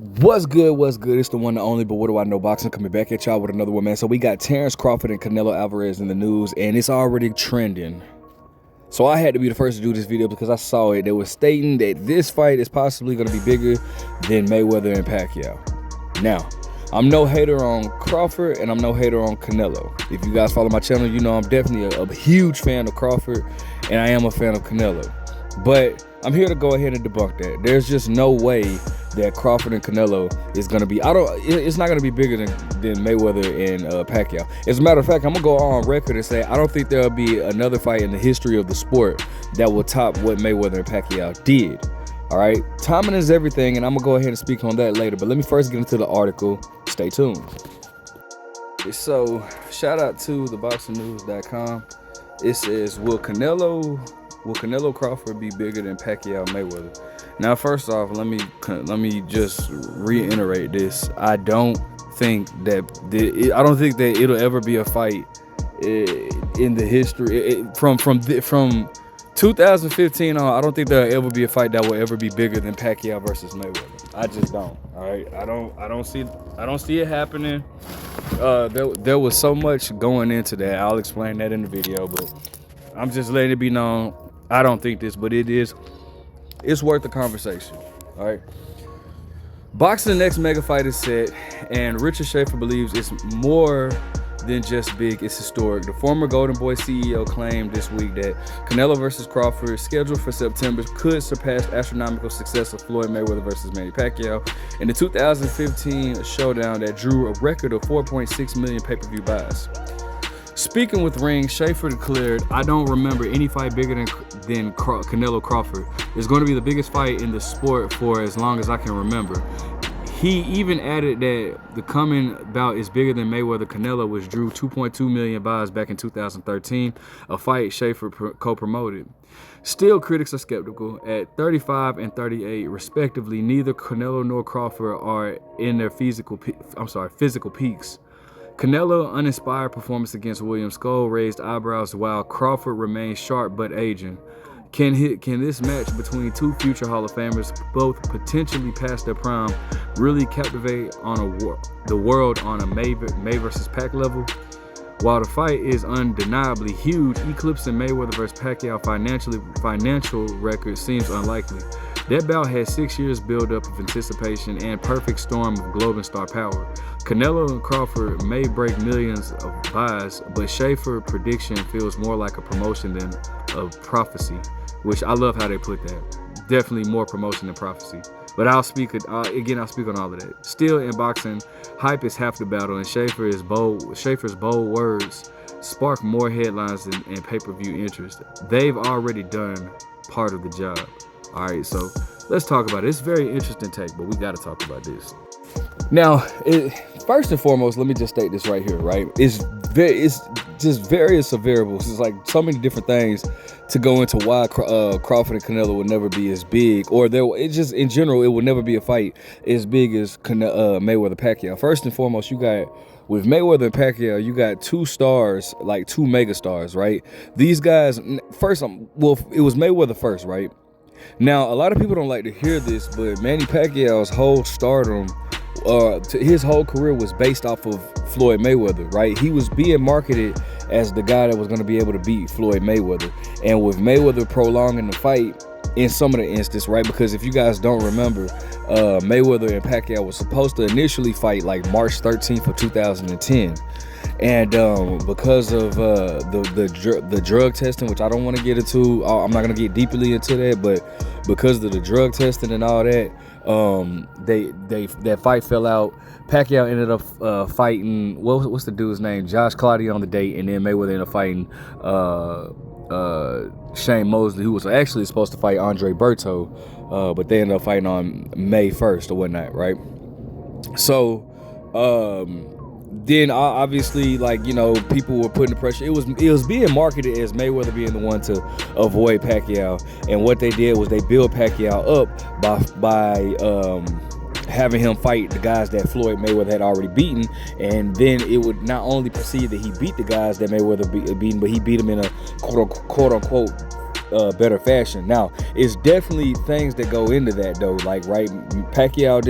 What's good? What's good? It's the one and only, but what do I know? Boxing coming back at y'all with another one, man. So we got Terence Crawford and Canelo Alvarez in the news, and it's already trending. So I had to be the first to do this video because I saw it. They were stating that this fight is possibly going to be bigger than Mayweather and Pacquiao. Now, I'm no hater on Crawford, and I'm no hater on Canelo. If you guys follow my channel, you know I'm definitely a huge fan of Crawford, and I am a fan of Canelo. But I'm here to go ahead and debunk that. There's just no way that Crawford and Canelo is going to be, it's not going to be bigger than Mayweather and Pacquiao. As a matter of fact, I'm going to go on record and say I don't think there'll be another fight in the history of the sport that will top what Mayweather and Pacquiao did. All right, timing is everything, and I'm going to go ahead and speak on that later. But let me first get into the article. Stay tuned. So, shout out to theboxingnews.com. It says, Will Canelo Crawford be bigger than Pacquiao Mayweather? Now, first off, let me just reiterate this. I don't think that it'll ever be a fight in the history from 2015 on. I don't think there'll ever be a fight that will ever be bigger than Pacquiao versus Mayweather. I just don't. All right, I don't see it happening. There was so much going into that. I'll explain that in the video, but I'm just letting it be known. I don't think this, but it's worth the conversation. All right. Boxing next mega fight is set, and Richard Schaefer believes it's more than just big, it's historic. The former Golden Boy CEO claimed this week that Canelo versus Crawford, scheduled for September, could surpass astronomical success of Floyd Mayweather versus Manny Pacquiao in the 2015 showdown that drew a record of 4.6 million pay-per-view buys. Speaking with Ring, Schaefer declared, "I don't remember any fight bigger than Canelo Crawford. It's going to be the biggest fight in the sport for as long as I can remember." He even added that the coming bout is bigger than Mayweather Canelo, which drew 2.2 million buys back in 2013, a fight Schaefer co-promoted. Still, critics are skeptical. At 35 and 38, respectively, neither Canelo nor Crawford are in their physical peaks. Canelo's uninspired performance against William Skull raised eyebrows, while Crawford remains sharp but aging. Can this match between two future Hall of Famers, both potentially past their prime, really captivate on the world on a May versus Pac level? While the fight is undeniably huge, eclipsing Mayweather versus Pacquiao financial record seems unlikely. That bout had 6 years build-up of anticipation and perfect storm of globe and star power. Canelo and Crawford may break millions of buys, but Schaefer's prediction feels more like a promotion than a prophecy, which I love how they put that. Definitely more promotion than prophecy. But I'll speak on all of that. Still, in boxing, hype is half the battle, and Schaefer's bold words spark more headlines and pay-per-view interest. They've already done part of the job. All right, so let's talk about it. It's a very interesting take, but we got to talk about this. Now, first and foremost, let me just state this right here, right? It's just various variables. It's like so many different things to go into why Crawford and Canelo will never be as big, or it's just in general, it will never be a fight as big as Mayweather Pacquiao. First and foremost, you got with Mayweather and Pacquiao, you got two stars, like two mega stars, right? These guys, first, well, it was Mayweather first, right? Now, a lot of people don't like to hear this, but Manny Pacquiao's whole stardom, his whole career was based off of Floyd Mayweather, right? He was being marketed as the guy that was going to be able to beat Floyd Mayweather. And with Mayweather prolonging the fight in some of the instances, right? Because if you guys don't remember, Mayweather and Pacquiao was supposed to initially fight like March 13th of 2010. And because of the drug testing, which I don't want to get into, I'm not going to get deeply into that, but because of the drug testing and all that, that fight fell out. Pacquiao ended up fighting, what's the dude's name? Josh Clottey on the date, and then Mayweather ended up fighting Shane Mosley, who was actually supposed to fight Andre Berto, but they ended up fighting on May 1st or whatnot, right? So, then obviously, like, you know, people were putting the pressure. It was being marketed as Mayweather being the one to avoid Pacquiao, and what they did was they built Pacquiao up by having him fight the guys that Floyd Mayweather had already beaten, and then it would not only proceed that he beat the guys that Mayweather beaten, but he beat him in a quote unquote better fashion. Now, it's definitely things that go into that though. Like, right, Pacquiao,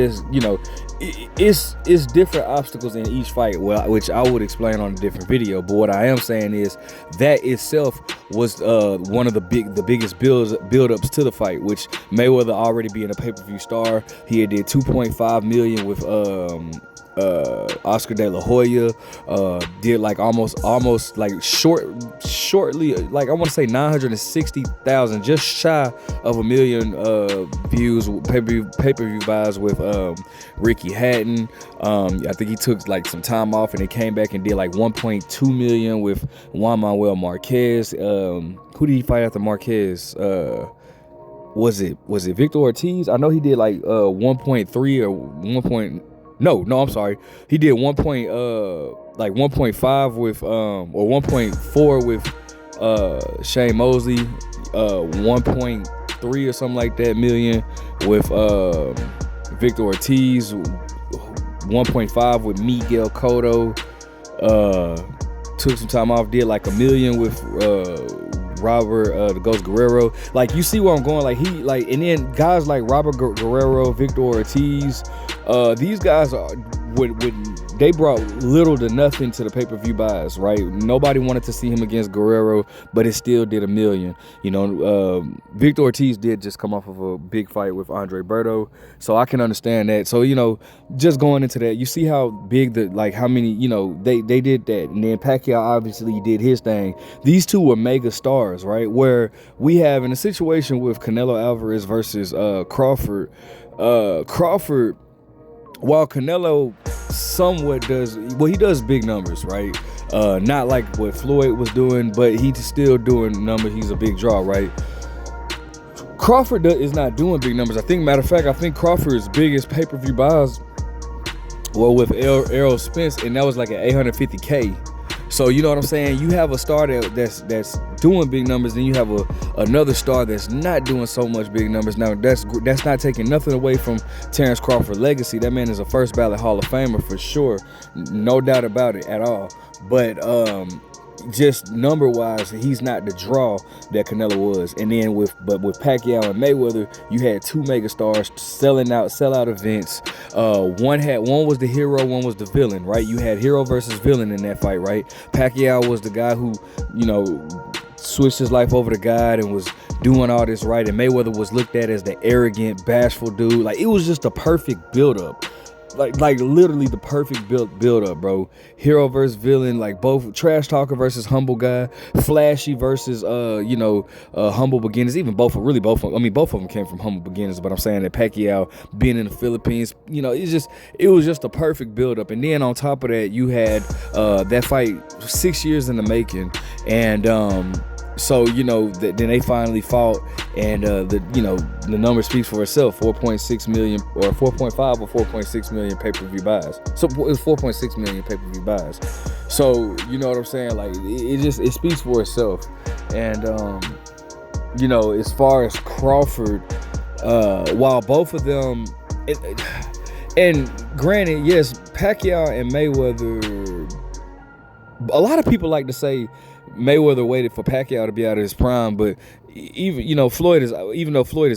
it's different obstacles in each fight, which I would explain on a different video. But what I am saying is that itself was one of the biggest build-ups to the fight, which Mayweather already being a pay-per-view star. He had did 2.5 million with Oscar De La Hoya, did like almost like shortly, like I want to say 960,000, just shy of a million views, pay-per-view buys with Ricky Hatton. I think he took like some time off and he came back and did like 1.2 million with Juan Manuel Marquez. Who did he fight after Marquez? Was it Victor Ortiz? I know he did like 1.3 or 1. No, I'm sorry. He did 1.5 with or 1.4 with Shane Mosley, 1.3 or something like that million with Victor Ortiz, 1.5 with Miguel Cotto. Took some time off, did like 1 million with Robert the Ghost Guerrero. Like, you see where I'm going. Like, and then guys like Robert Guerrero, Victor Ortiz, these guys they brought little to nothing to the pay-per-view buys, right? Nobody wanted to see him against Guerrero, but it still did 1 million. Victor Ortiz did just come off of a big fight with Andre Berto, so I can understand that. So, just going into that, you see how big how many, they did that. And then Pacquiao obviously did his thing. These two were mega stars, right? Where we have in a situation with Canelo Alvarez versus Crawford, while Canelo somewhat he does big numbers, right? Not like what Floyd was doing, but he's still doing numbers. He's a big draw, right? Crawford is not doing big numbers. Matter of fact, I think Crawford's biggest pay-per-view buys were with Errol Spence, and that was like an 850K. So, you know what I'm saying? You have a star that's doing big numbers, and you have another star that's not doing so much big numbers. Now, that's not taking nothing away from Terence Crawford's legacy. That man is a first ballot Hall of Famer for sure, no doubt about it at all. But just number wise, he's not the draw that Canelo was. And then with Pacquiao and Mayweather, you had two megastars sell out events. One was the hero, one was the villain, right? You had hero versus villain in that fight, right? Pacquiao was the guy who, switched his life over to God and was doing all this right, and Mayweather was looked at as the arrogant, bashful dude. Like, it was just a perfect build-up. Like literally the perfect build up, bro. Hero versus villain, like both trash talker versus humble guy, flashy versus humble beginners. Even both of them came from humble beginners, but I'm saying that Pacquiao being in the Philippines, it was just a perfect build up. And then on top of that, you had that fight 6 years in the making, and so then they finally fought, and the number speaks for itself. 4.6 million or 4.5 or 4.6 million pay-per-view buys. So it was 4.6 million pay-per-view buys. So you know what I'm saying? Like, it speaks for itself. And as far as Crawford, while both of them, and granted, yes, Pacquiao and Mayweather, a lot of people like to say Mayweather waited for Pacquiao to be out of his prime, but even though Floyd is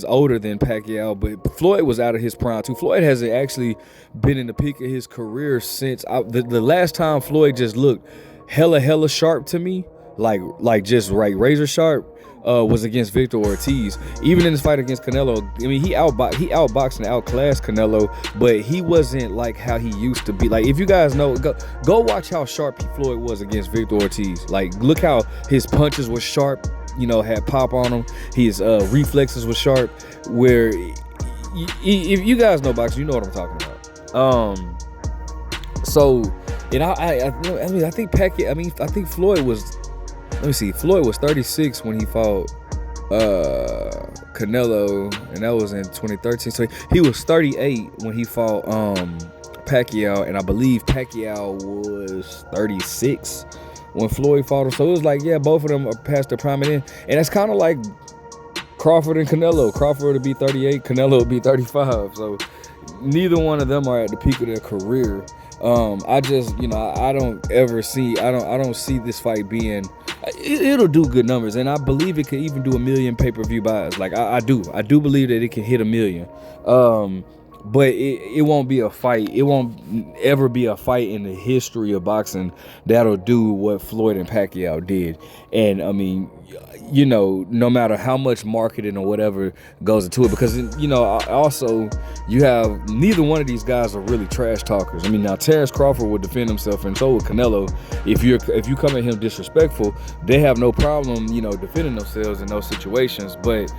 older than Pacquiao, but Floyd was out of his prime too. Floyd hasn't actually been in the peak of his career since the last time Floyd just looked hella sharp to me, like just right razor sharp, was against Victor Ortiz. Even in his fight against Canelo, I mean, he outboxed and outclassed Canelo, but he wasn't like how he used to be. Like, if you guys know, go watch how sharp Floyd was against Victor Ortiz. Like, look how his punches were sharp, had pop on them. His reflexes were sharp. Where if you guys know boxing, you know what I'm talking about. So, and I think Pacquiao. I think Floyd was. Let me see. Floyd was 36 when he fought Canelo, and that was in 2013. So he was 38 when he fought Pacquiao, and I believe Pacquiao was 36 when Floyd fought him. So it was like, yeah, both of them are past their prime, and that's kind of like Crawford and Canelo. Crawford would be 38, Canelo would be 35. So neither one of them are at the peak of their career. I just, I don't see this fight being. It'll do good numbers, and I believe it could even do 1 million pay-per-view buys. Like I do believe that it can hit 1 million. But it won't be a fight. It won't ever be a fight in the history of boxing that'll do what Floyd and Pacquiao did. And I mean, no matter how much marketing or whatever goes into it, because also you have neither one of these guys are really trash talkers. I mean, now Terence Crawford would defend himself, and so would Canelo. If you come at him disrespectful, they have no problem, defending themselves in those situations. But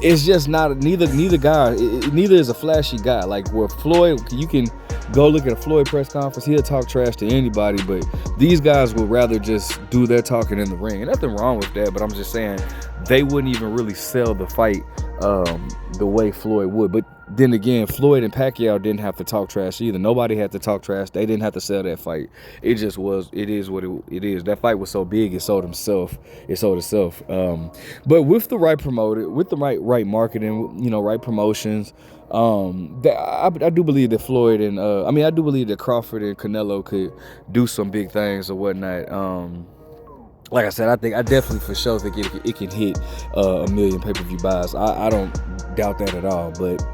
it's just not neither is a flashy guy. Like where Floyd, you can go look at a Floyd press conference, he'll talk trash to anybody, but these guys would rather just do their talking in the ring. And nothing wrong with that, but I'm just saying they wouldn't even really sell the fight the way Floyd would. But then again, Floyd and Pacquiao didn't have to talk trash either. Nobody had to talk trash. They didn't have to sell that fight. It just was. It is what it is. That fight was so big, it sold itself. But with the right promoter, with the right marketing, right promotions, I do believe that Floyd and I do believe that Crawford and Canelo could do some big things or whatnot. Like I said, I definitely for sure think it can hit 1 million pay-per-view buys. I don't doubt that at all, but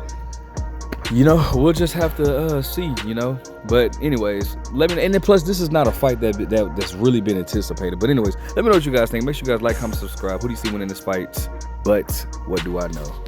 we'll just have to see, But anyways, let me. And then plus, this is not a fight that's really been anticipated. But anyways, let me know what you guys think. Make sure you guys like, comment, subscribe. Who do you see winning this fight? But what do I know?